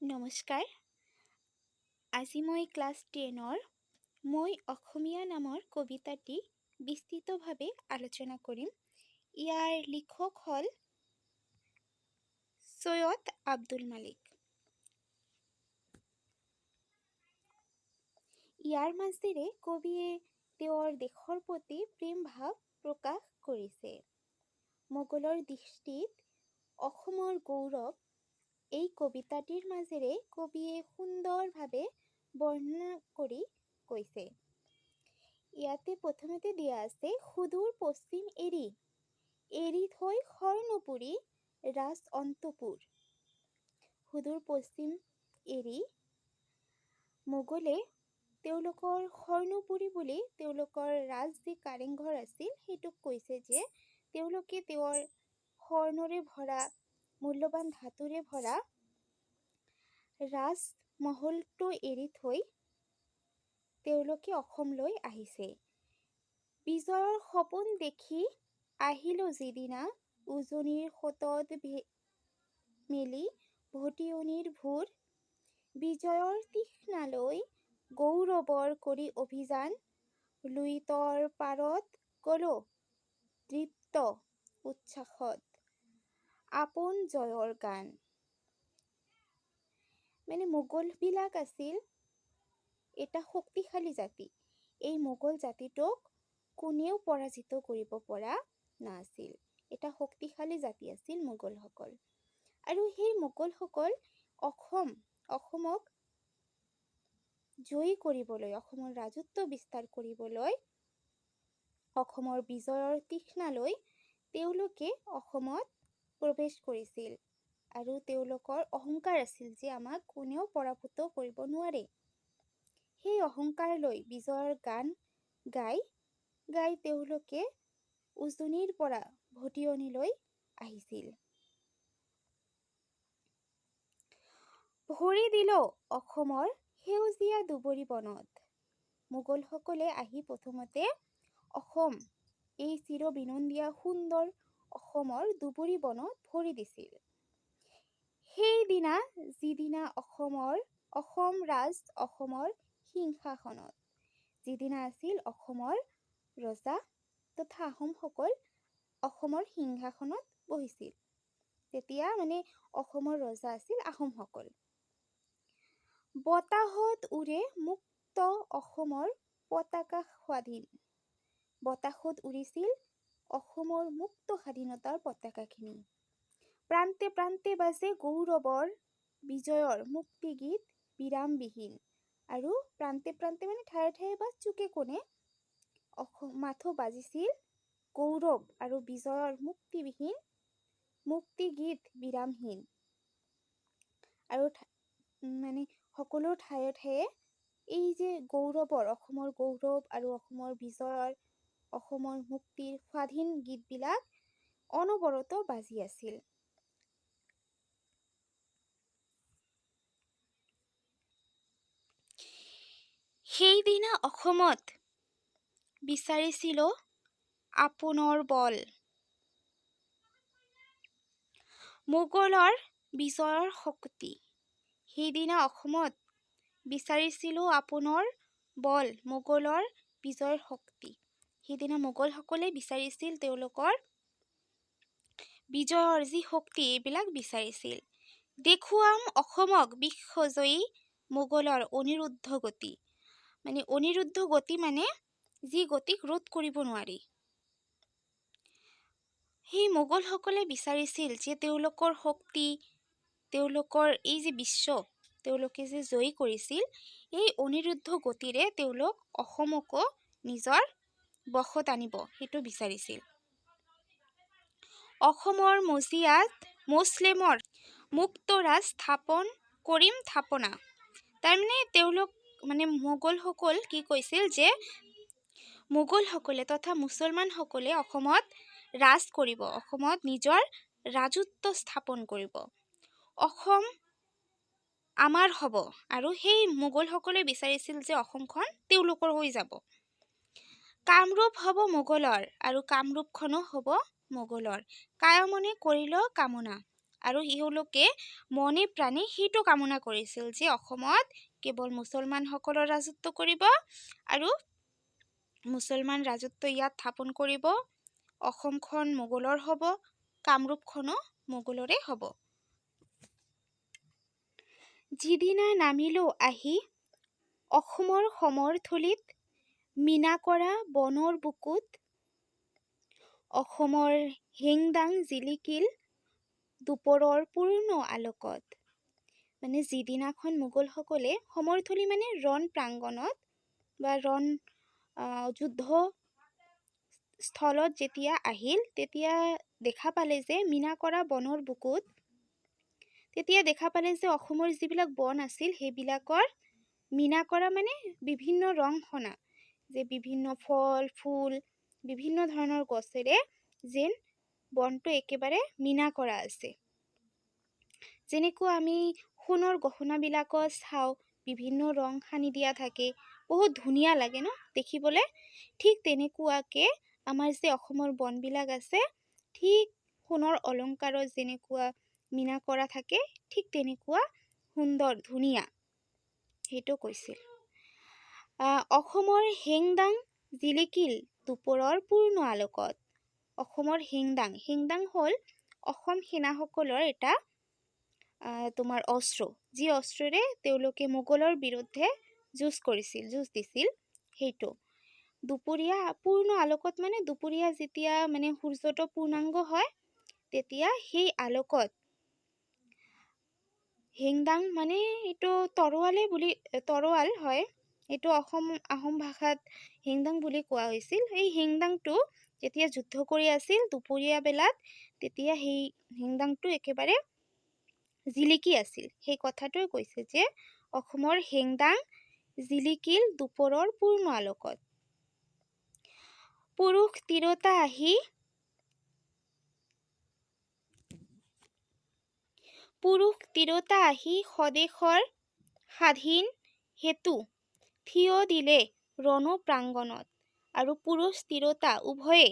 নমস্কাৰ। আজি মই ক্লাছ 10-ৰ মই অসমীয়া নামৰ কবিতাটি বিস্তৃতভাৱে আলোচনা কৰিম। ইয়াৰ লিখক হ'ল সৈয়দ আব্দুল মালিক। ইয়াৰ মাজেৰে কবিয়ে তেওঁৰ দেশৰ প্ৰতি প্ৰেম ভাৱ প্ৰকাশ কৰিছে। মোগলৰ দৃষ্টিত অসমৰ গৌৰৱ এই কবিতাটিৰ মাজেৰে কবিয়ে সুন্দৰভাৱে বৰ্ণনা কৰি কৈছে। ইয়াতে প্ৰথমতে দিয়া আছে সুদূৰ পশ্চিম এৰি থৈ শৰ্ণপুৰী ৰাজ অন্তপুৰ। সুদূৰ পশ্চিম এৰি মোগলে তেওঁলোকৰ শৰ্ণপুৰী বুলি তেওঁলোকৰ ৰাজ যি কাৰেংঘৰ আছিল সেইটোক কৈছে যে তেওঁলোকে তেওঁৰ স্বৰ্ণৰে ভৰা মূল্যৱান ধাতুৰে ভৰা ৰাজমহলটো এৰি থৈ তেওঁলোকে অসমলৈ আহিছে। বিজয়ৰ সপোন দেখি আহিলো যিদিনা উজনিৰ সোঁতত মেলি ভটিয়নিৰ ভোৰ। বিজয়ৰ তৃষ্ণালৈ গৌৰৱৰ কৰি অভিযান লুইতৰ পাৰত গলো দৃপ্ত উচ্ছ্বাসত আপোন জয়ৰ গান। মানে মোগলবিলাক আছিল এটা শক্তিশালী জাতি। এই মোগল জাতিটোক কোনেও পৰাজিত কৰিব পৰা নাছিল। এটা শক্তিশালী জাতি আছিল মোগলসকল। আৰু সেই মোগলসকল অসমক জয়ী কৰিবলৈ, অসমৰ ৰাজত্ব বিস্তাৰ কৰিবলৈ, অসমৰ বিজয়ৰ তৃষ্ণালৈ তেওঁলোকে অসমত প্ৰৱেশ কৰিছিল। আৰু তেওঁলোকৰ অহংকাৰ আছিল যে আমাক কোনেও পৰাভূত কৰিব নোৱাৰে। সেই অহংকাৰ লৈ বিজয়ৰ গান গাই তেওঁলোকে উজনিৰ পৰা ভটিয়নিলৈ আহিছিল। ভৰি দিলো অসমৰ সেউজীয়া দুবৰি বনত। মোগলসকলে আহি প্ৰথমতে অসম, এই চিৰ বিনন্দীয়া সুন্দৰ অসমৰ দুবৰি বনত ভৰি দিছিল। সেইদিনা যিদিনা অসম ৰাজ অসমৰ সিংহাসনত, যিদিনা আছিল অসমৰ ৰজা তথা আহোমসকল অসমৰ সিংহাসনত বহিছিল, তেতিয়া মানে অসমৰ ৰজা আছিল আহোমসকল। বতাহত উৰে মুক্ত অসমৰ পতাকা স্বাধীন। বতাহত উৰিছিল অসমৰ মুক্ত স্বাধীনতাৰ পতাকাখিনি। প্ৰান্তে প্ৰান্তে বাজে গৌৰৱৰ বিজয়ৰ মুক্তি গীত বিৰামবিহীন। আৰু প্ৰান্তে প্ৰান্তে মানে ঠায়ে ঠায়ে বা চুকে কোণে মাথো বাজিছিল গৌৰৱ আৰু বিজয়ৰ মুক্তি গীত বিৰামহীন। আৰু মানে সকলো ঠায়ে ঠায়ে এই যে গৌৰৱৰ, অসমৰ গৌৰৱ আৰু অসমৰ বিজয়ৰ, অসমৰ মুক্তিৰ স্বাধীন গীতবিলাক অনবৰত বাজি আছিল। সেইদিনা অসমত বিচাৰিছিলো আপোনৰ বল। মোগলৰ বিজয়ৰ শক্তি। সেইদিনা অসমত বিচাৰিছিলো আপোনৰ বল, মোগলৰ বিজয়ৰ শক্তি। সেইদিনা মোগলসকলে বিচাৰিছিল তেওঁলোকৰ বিজয়ৰ যি শক্তি এইবিলাক বিচাৰিছিল। দেখুৱাম অসমক বিশ্বজয়ী মোগলৰ অনিৰুদ্ধ গতি। মানে অনিৰুদ্ধ গতি মানে যি গতিক ৰোধ কৰিব নোৱাৰি। সেই মোগলসকলে বিচাৰিছিল যে তেওঁলোকৰ শক্তি, তেওঁলোকৰ এই যে বিশ্ব তেওঁলোকে যে জয়ী কৰিছিল, এই অনিৰুদ্ধ গতিৰে তেওঁলোক অসমকো নিজৰ বশত আনিব, সেইটো বিচাৰিছিল। অসমৰ মজিয়াত মুছলিমৰ মুক্তৰাজ স্থাপন কৰিম থাপনা। তাৰমানে তেওঁলোক মোগলসকল কি কৈছিল যে মোগলসকলে তথা মুছলমানসকলে অসমত ৰাজ কৰিব, অসমত নিজৰ ৰাজত্ব স্থাপন কৰিব, অসম আমাৰ হ'ব। আৰু সেই মোগলসকলে বিচাৰিছিল যে অসমখন তেওঁলোকৰ হৈ যাব। কামৰূপ হ'ব মোগলৰ আৰু কামৰূপখনো হ'ব মোগলৰ। কায়মনে কৰিল কামনা আৰু এওঁলোকে মনে প্ৰাণে সেইটো কামনা কৰিছিল যে অসমত কেৱল মুছলমানসকলৰ ৰাজত্ব কৰিব আৰু মুছলমান ৰাজত্ব ইয়াত স্থাপন কৰিব। অসমখন মোগলৰ হ'ব, কামৰূপখনো মোগলৰে হ'ব। যিদিনা নামিলো আহি অসমৰ সমৰথলীত, মীনা কৰা বনৰ বুকুত, অসমৰ হেংদাং জিলিকিল দুপৰৰ পূৰ্ণ আলোকত। মানে যিদিনাখন মোগলসকলে সমৰথলী মানে ৰণ প্ৰাংগণত বা ৰণ যুদ্ধ স্থলত যেতিয়া আহিল, তেতিয়া দেখা পালে যে মীনা কৰা বনৰ বুকুত, তেতিয়া দেখা পালে যে অসমৰ যিবিলাক বন আছিল সেইবিলাকৰ মীনা কৰা মানে বিভিন্ন ৰং সনা, যে বিভিন্ন ফল ফুল বিভিন্ন ধৰণৰ গছেৰে যেন বনটো একেবাৰে মীনা কৰা আছে। যেনেকুৱা আমি সোণৰ গহনাবিলাকত চাওঁ বিভিন্ন ৰং সানি দিয়া থাকে, বহুত ধুনীয়া লাগে ন দেখিবলৈ। ঠিক তেনেকুৱাকে আমাৰ যে অসমৰ বনবিলাক আছে, ঠিক সোণৰ অলংকাৰত যেনেকুৱা মীনা কৰা থাকে, ঠিক তেনেকুৱা সুন্দৰ ধুনীয়া, সেইটো কৈছিল। অসমৰ হেংদাং জিলিকিল দুপৰৰ পূৰ্ণ আলোকত। অসমৰ হেংদাং, হেংদাং হ'ল অসম সেনাসকলৰ এটা তোমাৰ অস্ত্ৰ, যি অস্ত্ৰৰে তেওঁলোকে মোগলৰ বিৰুদ্ধে যুঁজ দিছিল, সেইটো। দুপৰীয়া পূৰ্ণ আলোকত মানে দুপৰীয়া যেতিয়া মানে সূৰ্যটো পূৰ্ণাংগ হয়, তেতিয়া সেই আলোকত হেংদাং মানে এইটো তৰোৱাল হয়, এইটো আহোম ভাষাত হেংদাং বুলি কোৱা হৈছিল। এই হেংদাংটো যেতিয়া যুদ্ধ কৰি আছিল দুপৰীয়া বেলাত, তেতিয়া সেই হেংদাংটো একেবাৰে জিলিকি আছিল। সেই কথাটোৱে কৈছে যে অসমৰ হেংদাং জিলিকিল দুপৰৰ পূৰ্ণ আলোকত। পুৰুষ তিৰোতা আহি স্বদেশৰ স্বাধীন হেতু থিয় দিলে ৰণ প্ৰাংগণত। আৰু পুৰুষ তিৰোতা উভয়ে,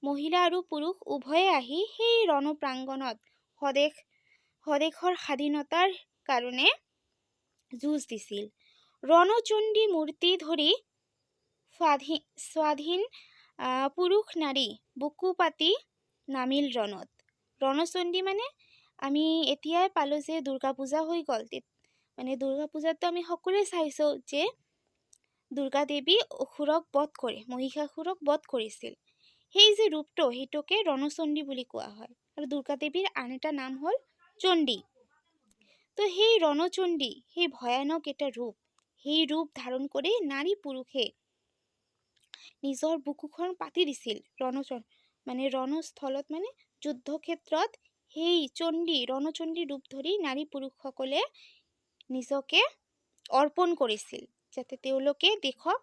মহিলা আৰু পুৰুষ উভয়ে আহি সেই ৰণ প্ৰাংগণত স্বদেশৰ স্বাধীনতাৰ কাৰণে যুঁজ দিছিল। ৰণচণ্ডী মূৰ্তি ধৰি স্বাধীন পুৰুষ নাৰী বুকু পাতি নামিল ৰণত। ৰণচণ্ডী মানে আমি এতিয়াই পালোঁ যে দুৰ্গা পূজা হৈ গ'ল, মানে দুৰ্গা পূজাতো আমি সকলোৱে চাইছোঁ যে দুৰ্গা দেৱী অসুৰক বধ কৰে, মহিষাসুৰক বধ কৰিছিল। সেই যে ৰূপটো, সেইটোকে ৰণচণ্ডী বুলি কোৱা হয়। আৰু দুৰ্গা দেৱীৰ আন এটা নাম হ'ল চণ্ডী। তো সেই ৰণচণ্ডী, সেই ভয়ানক এটা ৰূপ, সেই ৰূপ ধাৰণ কৰি নাৰী পুৰুষে নিজৰ বুকুখন পাতি দিছিল ৰণস্থলত, মানে যুদ্ধক্ষেত্ৰত সেই ৰণচণ্ডী ৰূপ ধৰি নাৰী পুৰুষসকলে নিজকে অৰ্পণ কৰিছিল, যাতে তেওঁলোকে দেশক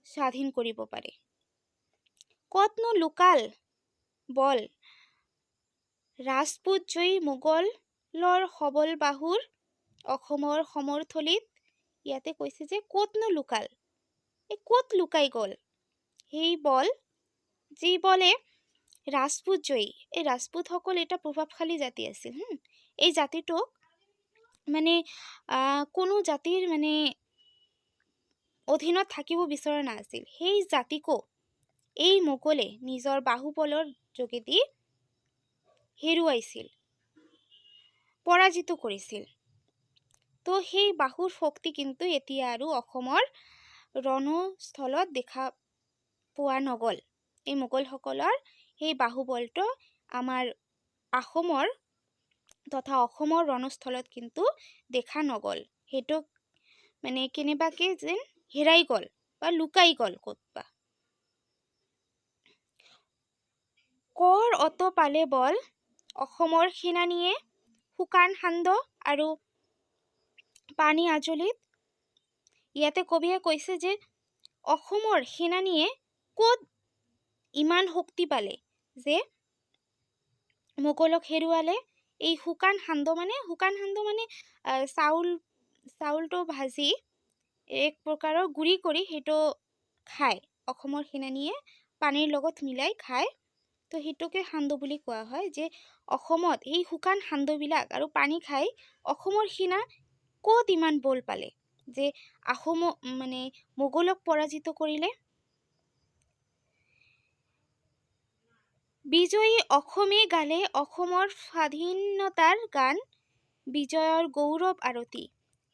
স্বাধীন কৰিব পাৰে। কতনো লুকাল বল ৰাজপুত জয়ী মোগলৰ সবল বাহুৰ অসমৰ সমৰথলীত। ইয়াতে কৈছে যে কতনো লুকাল, ক'ত লুকাই গ'ল সেই বল, যি বলে ৰাজপুত জয়ী। এই ৰাজপুতসকল এটা প্ৰভাৱশালী জাতি আছিল। এই জাতিটোক মানে কোনো জাতিৰ মানে অধীনত থাকিব বিচৰা নাছিল। সেই জাতিকো এই মোগলে নিজৰ বাহুবলৰ যোগেদি হেৰুৱাইছিল, পৰাজিত কৰিছিল। তো সেই বাহুৰ শক্তি কিন্তু এতিয়া আৰু অসমৰ ৰণস্থলত দেখা পোৱা নগ'ল। এই মোগলসকলৰ সেই বাহুবলটো আমাৰ অসমৰ ৰণস্থলত কিন্তু দেখা নগ'ল। সেইটো মানে কেনেবাকে যেন হেৰাই গ'ল বা লুকাই গ'ল ক'তবা। কৰ অত পালে বল অসমৰ সেনানীয়ে শুকান সান্দ আৰু পানী আজলিত। ইয়াতে কবিয়ে কৈছে যে অসমৰ সেনানীয়ে ক'ত ইমান শক্তি পালে যে মোগলক হেৰুৱালে। এই শুকান সান্দ মানে চাউলটো ভাজি এক প্ৰকাৰৰ গুড়ি কৰি সেইটো খায়, অসমৰ সেনানীয়ে পানীৰ লগত মিলাই খায়। তো সেইটোকে সান্দহ বুলি কোৱা হয়, যে অসমত এই শুকান সান্দহবিলাক আৰু পানী খাই অসমৰ সেনা ক'ত ইমান বল পালে, যে মানে মোগলক পৰাজিত কৰিলে। বিজয়ী অসমে গালে অসমৰ স্বাধীনতাৰ গান, বিজয়ৰ গৌৰৱ আৰতি।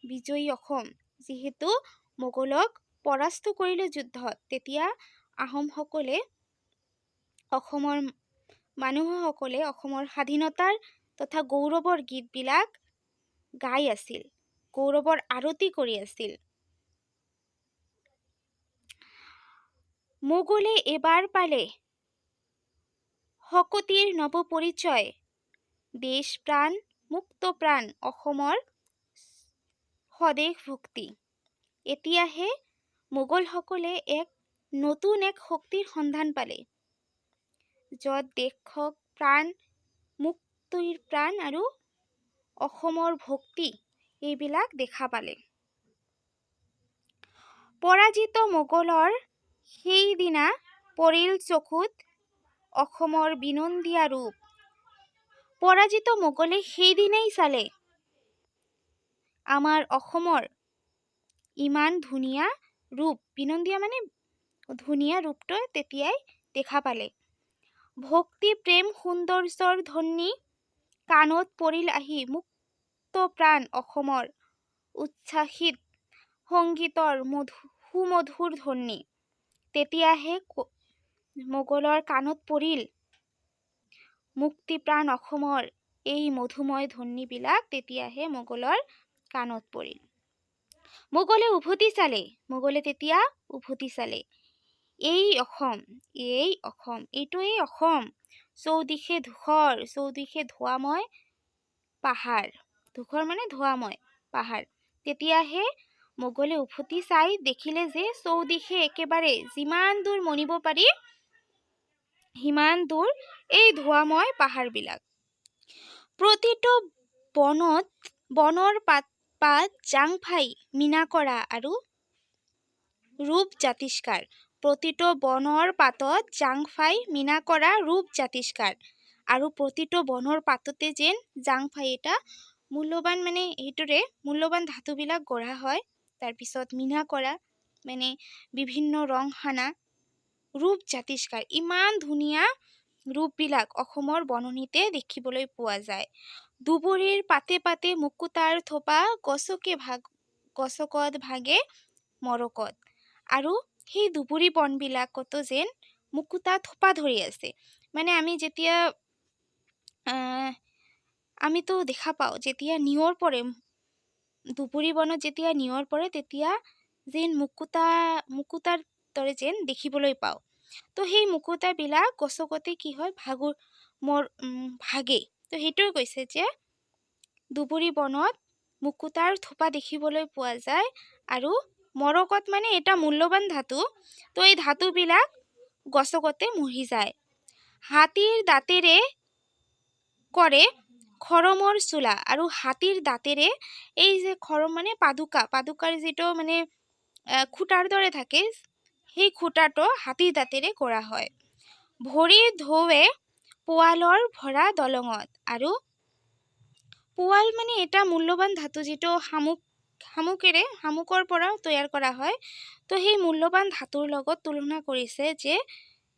বিজয়ী অসম, যিহেতু মোগলক পৰাস্ত কৰিলে যুদ্ধত, তেতিয়া আহোমসকলে অসমৰ মানুহসকলে অসমৰ স্বাধীনতাৰ তথা গৌৰৱৰ গীতবিলাক গাই আছিল, গৌৰৱৰ আৰতি কৰি আছিল। মোগলে এবাৰ পালে শকতিৰ নৱ পৰিচয়, দেশ প্ৰাণ মুক্ত প্ৰাণ অসমৰ স্বদেশ ভক্তি। এতিয়াহে মোগলসকলে নতুন এক শক্তিৰ সন্ধান পালে, য'ত দেশক প্ৰাণ, মুক্তিৰ প্ৰাণ আৰু অসমৰ ভক্তি এইবিলাক দেখা পালে। পৰাজিত মোগলৰ সেইদিনা পৰিল চকুত অসমৰ বিনন্দীয়া ৰূপ। পৰাজিত মোগলে সেইদিনাই চালে আমাৰ অসমৰ ইমান ধুনীয়া ৰূপ, বিনন্দীয়া মানে ধুনীয়া ৰূপটো তেতিয়াই দেখা পালে। ভক্তি প্ৰেম সৌন্দৰ্যৰ ধ্বনি কাণত পৰিল আহি, মুক্ত প্ৰাণ অসমৰ উচ্ছ্বাসিত সংগীতৰ সুমধুৰ ধ্বনি। তেতিয়াহে মোগলৰ কাণত পৰিল মুক্তিপ্ৰাণ অসমৰ এই মধুময় ধ্বনিবিলাক, তেতিয়াহে মোগলৰ কাণত পৰিল। মোগলে তেতিয়া উভতি চালে, এই অসম, এইটোৱেই অসম, চৌদিশে ধূসৰ, চৌদিশে ধোঁৱাময় পাহাৰ, ধূসৰ মানে ধোঁৱাময় পাহাৰ। তেতিয়াহে মোগলে উভতি চাই দেখিলে যে চৌদিশে একেবাৰে যিমান দূৰ মনিব পাৰি সিমান দূৰ এই ধোঁৱাময় পাহাৰবিলাক। প্ৰতিটো বনৰ পাত জাংফাই মীনা কৰা আৰু ৰূপ জাতিষ্কাৰ। প্ৰতিটো বনৰ পাতত জাংফাই মীনা কৰা ৰূপ জাতিষ্কাৰ, আৰু প্ৰতিটো বনৰ পাততে যেন জাংফাই এটা মূল্যৱান, মানে সেইটোৰে মূল্যৱান ধাতুবিলাক গঢ়া হয়, তাৰপিছত মীনা কৰা মানে বিভিন্ন ৰং সানা, ৰূপ জাতিষ্কাৰ, ইমান ধুনীয়া ৰূপবিলাক অসমৰ বননিতে দেখিবলৈ পোৱা যায়। দুবৰিৰ পাতে পাতে মুকুতাৰ থোপা, গছকত ভাগে মৰকত, আৰু সেই দুবৰি বনবিলাকতো যেন মুকুতা থোপা ধৰি আছে। মানে আমি যেতিয়া আমিতো দেখা পাওঁ, যেতিয়া নিয়ৰ পৰে, দুবৰি বনত যেতিয়া নিয়ৰ পৰে, তেতিয়া যেন মুকুতাৰ দৰে যেন দেখিবলৈ পাওঁ। তো সেই মুকুতাবিলাক গছকতে কি হয়, ভাগে। তো সেইটোৱে কৈছে যে দুবৰি বনত মুকুতাৰ থোপা দেখিবলৈ পোৱা যায়, আৰু মৰকত মানে এটা মূল্যৱান ধাতু, তো এই ধাতুবিলাক গছকতে মৰি যায়। হাতীৰ দাঁতেৰে কৰে খৰমৰ চোলা, আৰু হাতীৰ দাঁতেৰে এই যে খৰম মানে পাদুকাৰ যিটো মানে খুঁটাৰ দৰে থাকে, সেই খুঁটাটো হাতীৰ দাঁতেৰে কৰা হয়। ভৰি ধোৱে পোৱালৰ ভৰা দলঙত, আৰু পোৱাল মানে এটা মূল্যৱান ধাতু, যিটো শামুকৰ পৰা তৈয়াৰ কৰা হয়। তো সেই মূল্যৱান ধাতুৰ লগত তুলনা কৰিছে, যে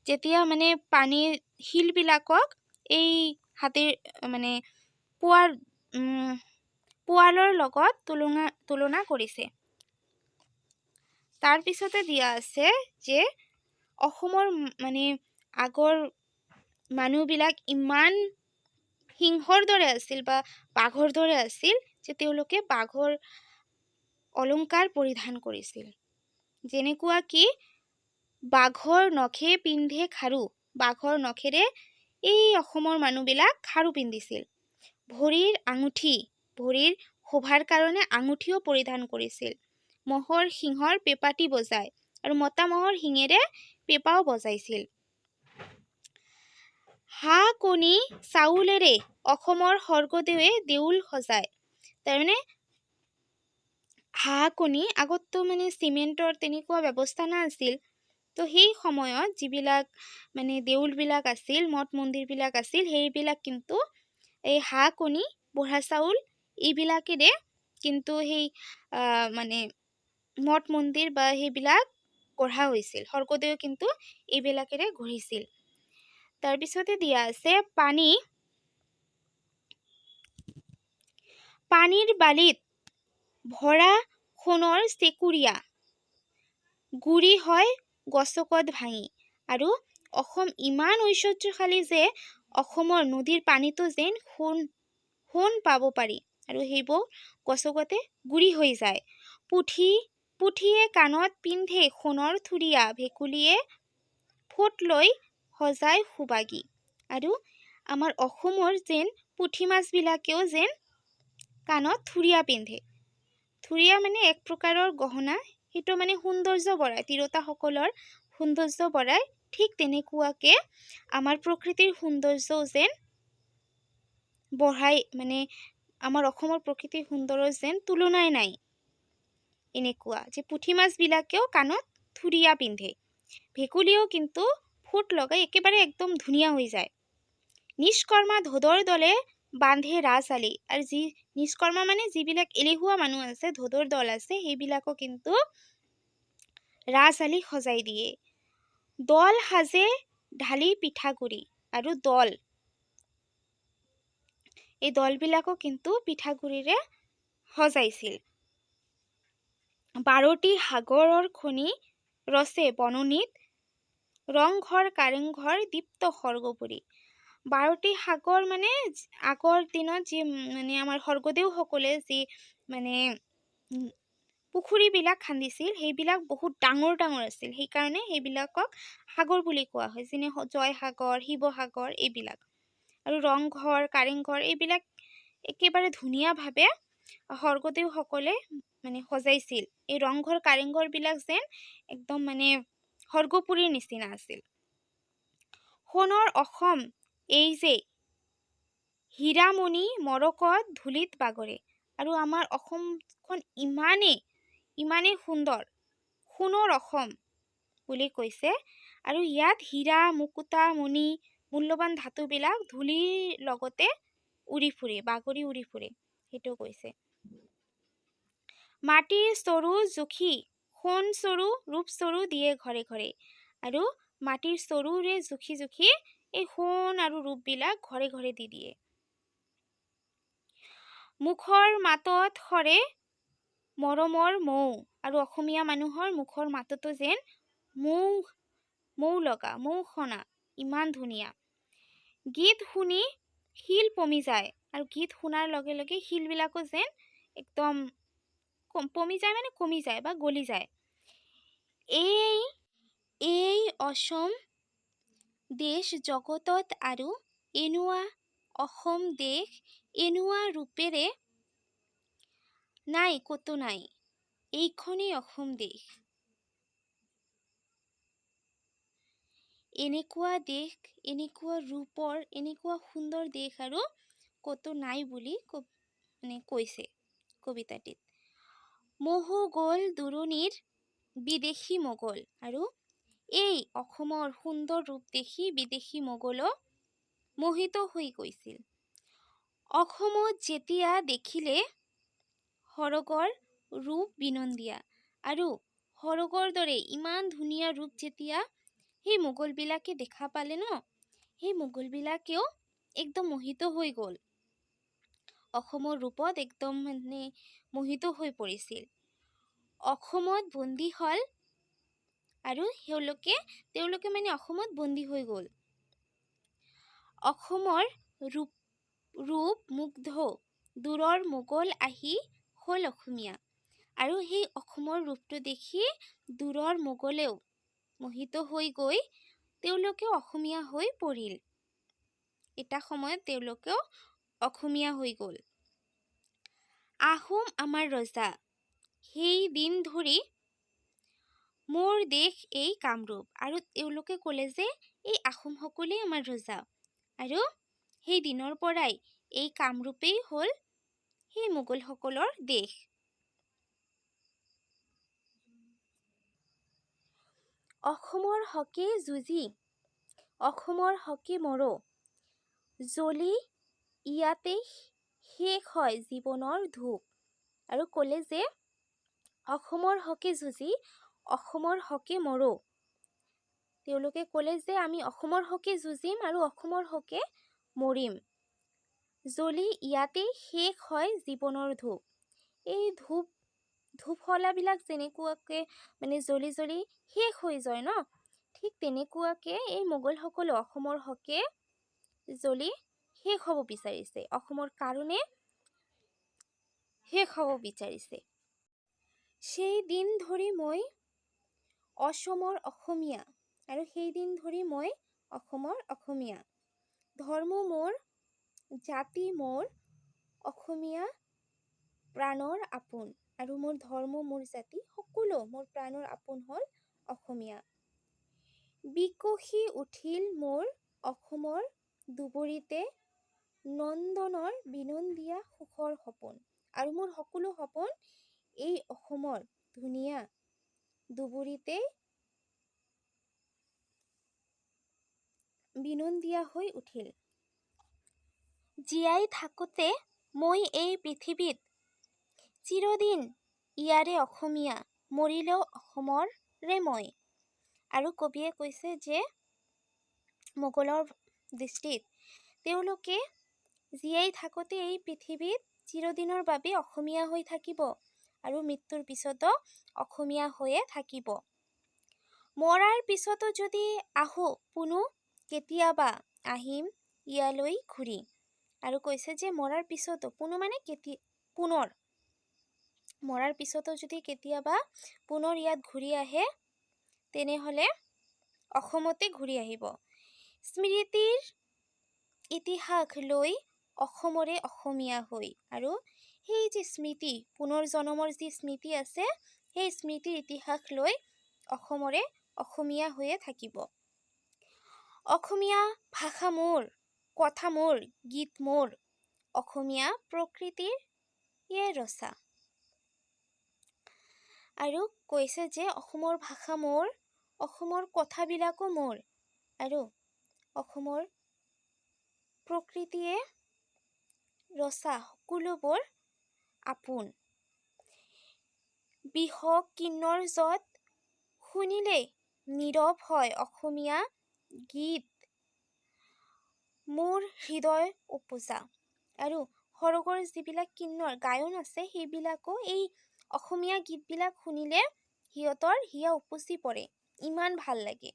যেতিয়া মানে পানীৰ শিলবিলাকক এই হাতীৰ মানে পোৱালৰ লগত তুলনা কৰিছে। তাৰপিছতে দিয়া আছে যে অসমৰ মানে আগৰ মানুহবিলাক ইমান সিংহৰ দৰে আছিল বা বাঘৰ দৰে আছিল, যে তেওঁলোকে বাঘৰ অলংকাৰ পৰিধান কৰিছিল। যেনেকুৱা কি বাঘৰ নখে পিন্ধে খাৰু, বাঘৰ নখেৰে এই অসমৰ মানুহবিলাক খাৰু পিন্ধিছিল। ভৰিৰ শোভাৰ কাৰণে আঙুঠিও পৰিধান কৰিছিল। মহৰ শিঙৰ পেঁপাটি বজায়, আৰু মতা মহৰ শিঙেৰে পেঁপাও বজাইছিল। হাঁহ কণী চাউলেৰে অসমৰ স্বৰ্গদেৱে দেউল সজায়। তাৰমানে হাঁহ কণী, আগততো মানে চিমেণ্টৰ তেনেকুৱা ব্যৱস্থা নাছিল, তো সেই সময়ত যিবিলাক মানে দেউলবিলাক আছিল, মঠ মন্দিৰবিলাক আছিল, সেইবিলাক কিন্তু এই হাঁহ কণী, বৰা চাউল এইবিলাকেৰে কিন্তু সেই মানে মঠ মন্দিৰ বা সেইবিলাক গঢ়া হৈছিল। স্বৰ্গদেউ কিন্তু এইবিলাকেৰে গঢ়িছিল। তাৰপিছতে দিয়া আছে পানীৰ বালিত ভৰা সোণৰ চেকুৰীয়া গুৰি হয় গছকত ভাঙি। আৰু অসম ইমান ঐশ্বৰ্যশালী যে অসমৰ নদীৰ পানীতো যেন সোণ পাব পাৰি, আৰু সেইবোৰ গছকতে গুৰি হৈ যায়। পুঠিয়ে কাণত পিন্ধে সোণৰ থুৰিয়া, ভেকুলীয়ে ফুট লৈ সজাই সুবাগি। আৰু আমাৰ অসমৰ যেন পুঠি মাছবিলাকেও যেন কাণত থুৰিয়া পিন্ধে। থুৰিয়া মানে এক প্ৰকাৰৰ গহনা, সেইটো মানে সৌন্দৰ্য বঢ়ায়, তিৰোতাসকলৰ সৌন্দৰ্য বঢ়ায়। ঠিক তেনেকুৱাকে আমাৰ প্ৰকৃতিৰ সৌন্দৰ্যও যেন বঢ়াই, মানে আমাৰ অসমৰ প্ৰকৃতিৰ সৌন্দৰ্য যেন তুলনাই নাই। এনেকুৱা যে পুঠি মাছবিলাকেও কাণত থুৰিয়া পিন্ধে, ভেকুলীয়েও কিন্তু ফুট লগাই একেবাৰে একদম ধুনীয়া হৈ যায়। নিষ্কৰ্মা ধোদৰ দলে বান্ধে ৰাজআলি। আৰু নিষ্কৰ্মা মানে যিবিলাক এলেহুৱা মানুহ আছে, ধোদৰ দল আছে, সেইবিলাকো কিন্তু ৰাজআলি সজাই দিয়ে। দল সাজে ঢালি পিঠাগুৰি। আৰু এই দলবিলাকো কিন্তু পিঠাগুৰিৰে সজাইছিল। 12টি সাগৰৰ খনি ৰচে বননিত, ৰংঘৰ কাৰেংঘৰ দীপ্ত সৰ্গপুৰী। 12টি সাগৰ মানে আগৰ দিনত যি মানে আমাৰ স্বৰ্গদেউসকলে যি মানে পুখুৰীবিলাক খান্দিছিল, সেইবিলাক বহুত ডাঙৰ ডাঙৰ আছিল। সেইকাৰণে সেইবিলাকক সাগৰ বুলি কোৱা হয়, যেনে জয়সাগৰ, শিৱসাগৰ এইবিলাক। আৰু ৰংঘৰ কাৰেংঘৰ এইবিলাক একেবাৰে ধুনীয়াভাৱে স্বৰ্গদেউসকলে মানে সজাইছিল। এই ৰংঘৰ কাৰেংঘৰবিলাক যেন একদম মানে স্বৰ্গপুৰীৰ নিচিনা আছিল। সোণৰ অসম এই যে হীৰামণি মৰকত ধূলিত বাগৰে। আৰু আমাৰ অসমখন ইমানেই সুন্দৰ, সোণৰ অসম বুলি কৈছে। আৰু ইয়াত হীৰা মুকুতা মণি মূল্যৱান ধাতুবিলাক ধূলিৰ লগতে উৰি ফুৰে, বাগৰি উৰি ফুৰে, সেইটো কৈছে। মাটিৰ চৰু জুখি সোণ চৰু ৰূপ চৰু দিয়ে ঘৰে ঘৰে। আৰু মাটিৰ চৰুৰে জুখি জুখি এই সোণ আৰু ৰূপবিলাক ঘৰে ঘৰে দি দিয়ে। মুখৰ মাতত সৰে মৰমৰ মৌ। আৰু অসমীয়া মানুহৰ মুখৰ মাততো যেন মৌ লগা, মৌ সনা, ইমান ধুনীয়া। গীত শুনি শিল পমি যায়। আৰু গীত শুনাৰ লগে লগে শিলবিলাকো যেন একদম পমি যায়, মানে কমি যায় বা গলি যায়। এই অসম দেশ জগতত আৰু এনুৱা অসম দেশ এনুৱা ৰূপেৰে নাই কতো নাই, এইখনেই অসম দেশ। এনেকুৱা দেশ, এনেকুৱা ৰূপৰ, এনেকুৱা সুন্দৰ দেশ আৰু কতো নাই বুলি মানে কৈছে কবিতাটিত। মহু গ'ল দূৰণিৰ বিদেশী মোগল। আৰু এই অসমৰ সুন্দৰ ৰূপ দেখি বিদেশী মোগলো মোহিত হৈ গৈছিল। অসমত যেতিয়া দেখিলে সৰগৰ ৰূপ বিনন্দীয়া। আৰু সৰগৰ দৰে ইমান ধুনীয়া ৰূপ যেতিয়া সেই মোগলবিলাকে দেখা পালে ন, সেই মোগলবিলাকেও একদম মোহিত হৈ গ'ল, অসমৰ ৰূপত একদম মানে মোহিত হৈ পৰিছিল। অসমত বন্দী হ'ল, আৰু তেওঁলোকে মানে অসমত বন্দী হৈ গ'ল। অসমৰ ৰূপ মুগ্ধ দূৰৰ মোগল আহি হ'ল অসমীয়া। আৰু সেই অসমৰ ৰূপটো দেখি দূৰৰ মোগলেও মোহিত হৈ গৈ তেওঁলোকেও অসমীয়া হৈ পৰিল। এটা সময়ত তেওঁলোকেও অসমীয়া হৈ গ'ল। আহোম আমাৰ ৰজা, সেই দিন ধৰি মোৰ দেশ এই কামৰূপ। আৰু তেওঁলোকে ক'লে যে এই আহোমসকলেই আমাৰ ৰজা, আৰু সেই দিনৰ পৰাই এই কামৰূপেই হ'ল সেই মোগলসকলৰ দেশ। অসমৰ হকে যুঁজি অসমৰ হকে মৰো জ্বলি ইয়াতে শেষ হয় জীৱনৰ ধূপ। আৰু ক'লে যে অসমৰ হকে যুঁজি অসমৰ হকে মৰো। তেওঁলোকে ক'লে যে আমি অসমৰ হকে যুঁজিম আৰু অসমৰ হকে মৰিম। জ্বলি ইয়াতে শেষ হয় জীৱনৰ ধূপ। এই ধূপ শলাবিলাক যেনেকুৱাকে মানে জ্বলি জ্বলি শেষ হৈ যায় ন, ঠিক তেনেকুৱাকে এই মোগলসকলে অসমৰ হকে জ্বলি শেষ হ'ব বিচাৰিছে, অসমৰ কাৰণে শেষ হ'ব বিচাৰিছে। সেই দিন ধৰি মই অসমৰ অসমীয়া, আৰু সেই দিন ধৰি মই অসমৰ অসমীয়া। ধৰ্ম মোৰ, জাতি মোৰ, অসমীয়া প্ৰাণৰ আপোন। আৰু মোৰ ধৰ্ম, মোৰ জাতি সকলো মোৰ প্ৰাণৰ আপোন হ'ল অসমীয়া। বিকশি উঠিল মোৰ অসমৰ দুবৰিতে নন্দনৰ বিনন্দীয়া সুখৰ সপোন। আৰু মোৰ সকলো সপোন এই অসমৰ ধুনীয়া দুবৰিতে বিনন্দীয়া হৈ উঠিল। জীয়াই থাকোঁতে মই এই পৃথিৱীত চিৰদিন ইয়াৰে অসমীয়া, মৰিলেও অসমৰে মই। আৰু কবিয়ে কৈছে যে মোগলৰ দৃষ্টিত তেওঁলোকে জীয়াই থাকোঁতে এই পৃথিৱীত চিৰদিনৰ বাবে অসমীয়া হৈ থাকিব আৰু মৃত্যুৰ পিছতো অসমীয়া হৈয়ে থাকিব। মৰাৰ পিছতো যদি আহোঁ পুনো কেতিয়াবা আহিম ইয়ালৈ ঘূৰি। আৰু কৈছে যে মৰাৰ পিছতো পুনো মানে পুনৰ মৰাৰ পিছতো যদি কেতিয়াবা পুনৰ ইয়াত ঘূৰি আহে তেনেহ'লে অসমতে ঘূৰি আহিব। স্মৃতিৰ ইতিহাস লৈ অসমৰে অসমীয়া হৈ। আৰু সেই যে স্মৃতি, পুনৰ জনমৰ যি স্মৃতি আছে, সেই স্মৃতিৰ ইতিহাস লৈ অসমৰে অসমীয়া হৈয়ে থাকিব। অসমীয়া ভাষা মোৰ, কথা মোৰ, গীত মোৰ, অসমীয়া প্ৰকৃতিৰ ৰচা। আৰু কৈছে যে অসমৰ ভাষা মোৰ, অসমৰ কথাবিলাকো মোৰ, আৰু অসমৰ প্ৰকৃতিয়ে ৰচা সকলোবোৰ আপোন। বিহগ কিন্নৰ যত শুনিলে নীৰৱ হয় অসমীয়া গীত মোৰ হৃদয় উপজা। আৰু সৰগৰ যিবিলাক কিন্নৰ গায়ন আছে সেইবিলাকো এই অসমীয়া গীতবিলাক শুনিলে সিহঁতৰ হিয়া উপচি পৰে, ইমান ভাল লাগে।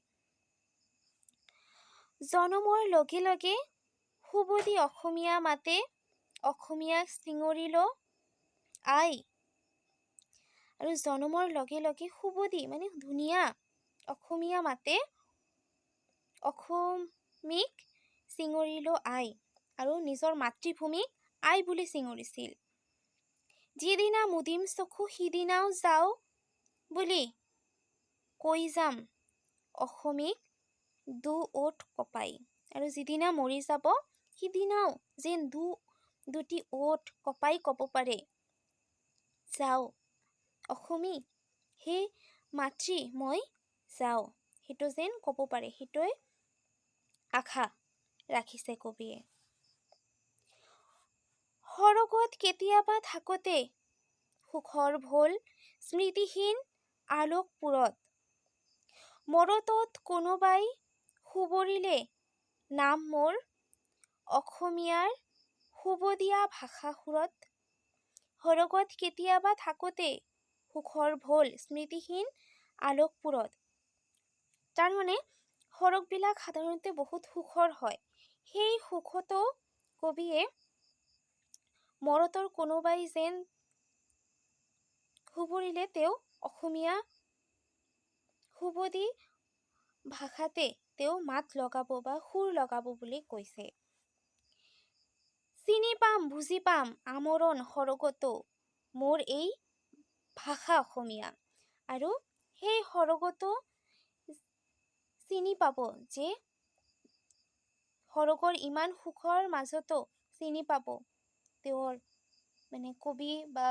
জনমৰ লগে লগে সুবুধি অসমীয়া মাতে, অসমীয়াক চিঙৰিল আই। আৰু জনমৰ লগে লগে সুবুধি মানে ধুনীয়া অসমীয়া মাতে, অসমীক চিঙৰিল আই। আৰু নিজৰ মাতৃভূমিক আই বুলি চিঙৰিছিল। যিদিনা মুদিম চকু সিদিনাও যাওঁ বুলি কৈ যাম অসমীক দুওঠ কপাই। আৰু যিদিনা মৰি যাব সিদিনাও যেন দুটি ওঠ কপাই ক'ব পাৰে, যাওঁ অসমী হে মাতৃ মই যাওঁ, সেইটো যেন ক'ব পাৰে, সেইটোৱে আশা ৰাখিছে কবিয়ে। সৰগত কেতিয়াবা থাকোঁতে সুখৰ ভোল স্মৃতিহীন আলোকপুৰত, মৰতত কোনোবাই সুবৰিলে নাম মোৰ, অসমীয়াৰ সুবদীয়া ভাষা সুৰত। সৰগত কেতিয়াবা থাকোঁতে সুখৰ ভোল স্মৃতিহীন আলোকপুৰত। তাৰমানে সৰগবিলাক সাধাৰণতে বহুত সুখৰ হয়। সেই সুখতো কবিয়ে মৰতৰ কোনোবাই যেন সুবৰিলে তেওঁ অসমীয়া সুবদী ভাষাতে তেওঁ মাত লগাব বা সুৰ লগাব বুলি কৈছে। চিনি পাম বুজি পাম আমৰণ সৰগতো মোৰ এই ভাষা অসমীয়া। আৰু সেই সৰগতো চিনি পাব যে সৰগৰ ইমান সুখৰ মাজতো চিনি পাব তেওঁৰ মানে কবি বা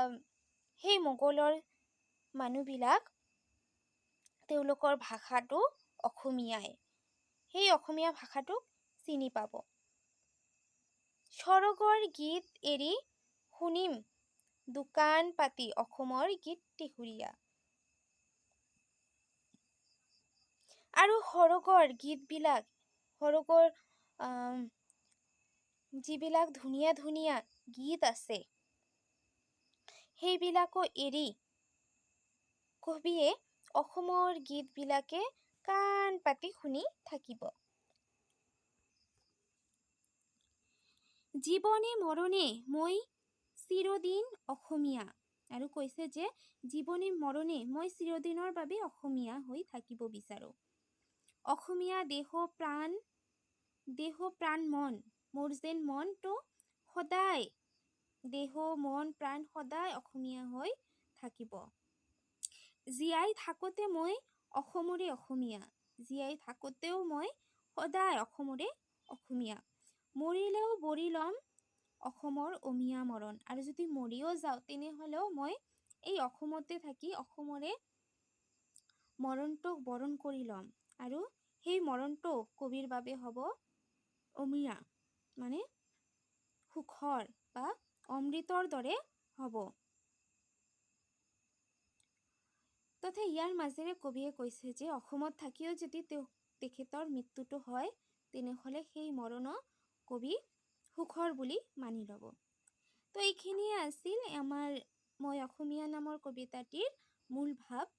সেই মোগলৰ মানুহবিলাক তেওঁলোকৰ ভাষাটো অসমীয়াই। সেই অসমীয়া ভাষাটোক চিনি পাব। স্বৰ্গৰ গীত এৰি শুনিম দোকান পাতি অসমৰ গীতটিহুৰীয়া। আৰু সৰগৰ গীতবিলাক, সৰগৰ যিবিলাক ধুনীয়া ধুনীয়া গীত আছে, সেইবিলাকো এৰি কবিয়ে অসমৰ গীতবিলাকে কাণ পাতি শুনি থাকিব। জীৱনে মৰণে মই চিৰদিন অসমীয়া। আৰু কৈছে যে জীৱনে মৰণে মই চিৰদিনৰ বাবে অসমীয়া হৈ থাকিব বিচাৰোঁ। অসমীয়া দেহ প্ৰাণ মন, মোৰ যেন মনটো সদায়, দেহ মন প্ৰাণ সদায় অসমীয়া হৈ থাকিব। জীয়াই থাকোঁতে মই অসমৰে অসমীয়া, জীয়াই থাকোঁতেও মই সদায় অসমৰে অসমীয়া। মৰিলেও বৰি ল'ম অসমৰ অমিয়া মৰণ। আৰু যদি মৰিও যাওঁ তেনেহ'লেও মই এই অসমতে থাকি অসমৰে মৰণটোক বৰণ কৰি ল'ম। আৰু সেই মৰণটো কবিৰ বাবে হ'ব অমিয়া, মানে সুখৰ বা অমৃতৰ দৰে হ'ব। তথা ইয়াৰ মাজেৰে কবিয়ে কৈছে যে অসমত থাকিও যদি তেখেতৰ মৃত্যুটো হয়, তেনেহ'লে সেই মৰণো কবি সুখৰ বুলি মানি ল'ব। তো এইখিনিয়ে আছিল আমাৰ মই অসমীয়া নামৰ কবিতাটিৰ মূল ভাৱ।